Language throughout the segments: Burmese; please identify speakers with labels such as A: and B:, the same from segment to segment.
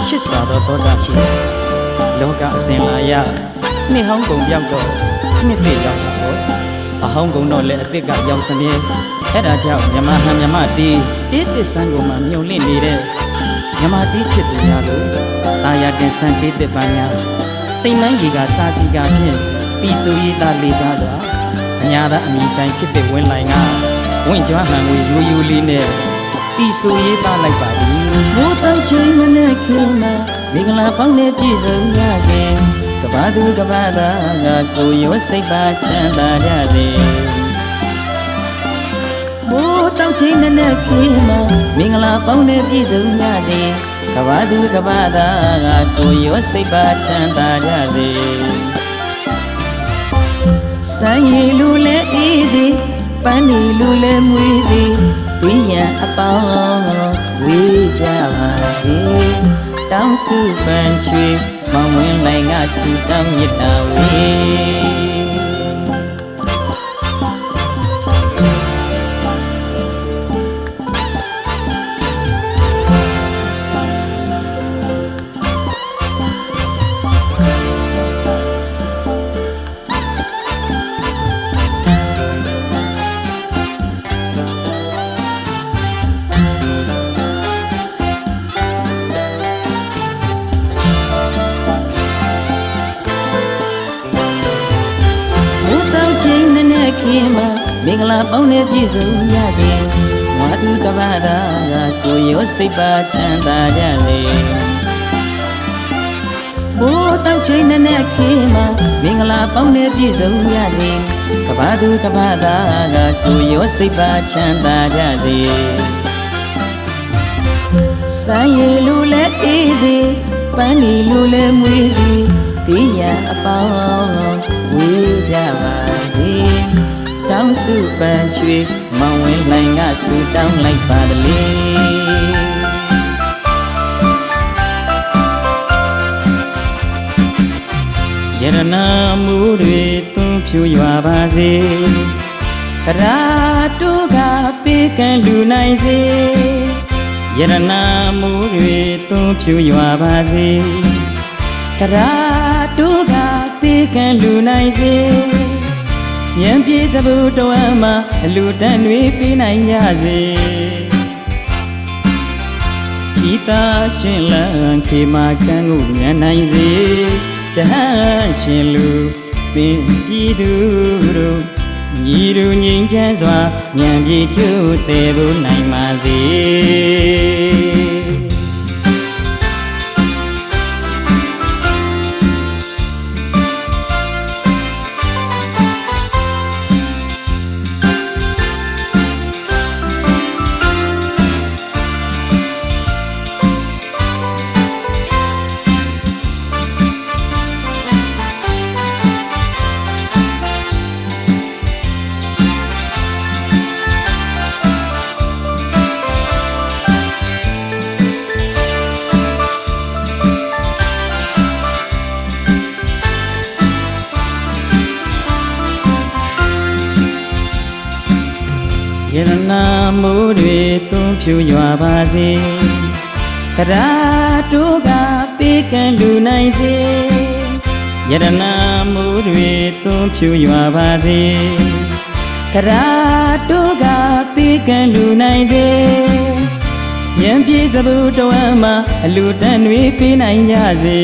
A: ချစ်စွာသောတောတာရှိလောကအစဉ်လာရနှစ်ဟောင်းကုန်ပြောက်တော့နှစ်သိရောက်တော့အဟောင်းကုန်တော့လည်းအစ်စ်ကရောက်စမြဲအဲ့ဒါကြောင့်မြမဟန်မြမတီးအေးသစ်ဆန်းကိုမှမြုံလင့်နေတဲ့မြမတီးချစ်သူများလို့တာယာတင်ဆန်းတေးသစ်ပန်းများစိတ်နှမ်းကြီးကစာစီကဖြင့်ပြီးဆိုရေးသားလေးစားစွာအညာသာအမိချိုင်ဖြစ်တဲ့ဝင်းလိုက်ငါဝင့်ကြွားဟန်ကိုယူယူလေးနဲ့ပြီးဆိုရေးသားလိုက်ပါသည်မိုးတောက်ချိန်မနဲ့ခင်မှာမင်္ဂလာပေါင်းနဲ့ပြည့်စုံကြစေကဘာသူကဘာသာငါကိုရောစိတ်ပါချမ်းသာကြစေမိုးတောက်ချိန်နဲ့ခင်မှာမင်္ဂလာပေါင်းနဲ့ပြည့်စုံကြစေကဘာသူကဘာသာငါကိုရောစိတ်ပါချမ်းသာကြစေဆိုင်ရည်လူလဲအေးစီပန်းဒီလူလဲမွေးစီဝိညာဉ်အပေါင်းဝေးကြပါစေတောင်းစုပန်ချွေမောင်ဝင်လိုက်ငါစုတောင်းမြတ်တာဝေခင်မှာမင်္ဂလာပေါင်းနဲ့ပြည့်စုံကြစေဝါသူကဘာသာကကိုရောစိတ်ပါချမ်းသာကြစေဘိုးတောက်ချိန်နဲ့ခင်မှာမင်္ဂလာပေါင်းနဲ့ပြည့်စုံကြစေကဘာသူကဘာသာကကိုရောစိတ်ပါချမ်းသာကြစေဆိုင်ရည်လူလဲအေးစီပန်းဒီလူလဲမွေးစီဘေးရန်အပေါင်းဝေးကြပါစေတောင်းစုပန်ချွေမောင်ဝင်လှိုင်ကဆူတောင်းလိုက်ပါတလေယရနာမူတွေသွန်းဖြူရွာပါစေကရာတုကပေးကံလူနိုင်စေယရနာမူတွေသွန်းဖြူရွာပါစေကရာတုကပေးကံလူနိုင်စေဉာဏ်ပြေစဘူးတော်အမအလူတန်တွေပေးနိုင်ကြစေချီတာရှင်လန်းခေမာကံကိုဉာဏ်နိုင်စေဇဟန်ရှင်လူပင်ပြည်သူတို့ညီတို့ငြိမ်းချမ်းစွာဉာဏ်ပြေကျိုးသေးဖို့နိုင်ပါစေယရနာမိုးတွေသွန်းဖြူရွာပါစေကရာတုကပေးကံလူနိုင်စေယရနာမိုးတွေသွန်းဖြူရွာပါစေကရာတုကပေးကံလူနိုင်စေဉာဏ်ပြေစဘူးတော်အမအလူတန်တွေပေးနိုင်ကြစေ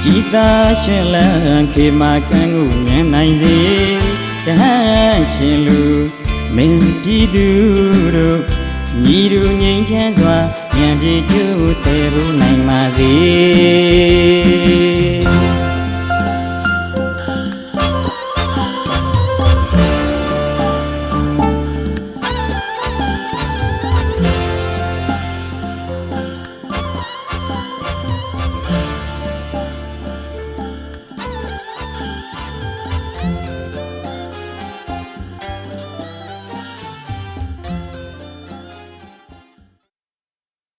A: ကြည်သာရှင်လန်းခေမာကံကိုဉာဏ်နိုင်စေဇဟန်ရှင်လူမင်းပြည်သူတို့ညီတို့ငြိမ်းချမ်းစွာဉာဏ်ပြေကျိုးသေးဖို့နိုင်ပါစေ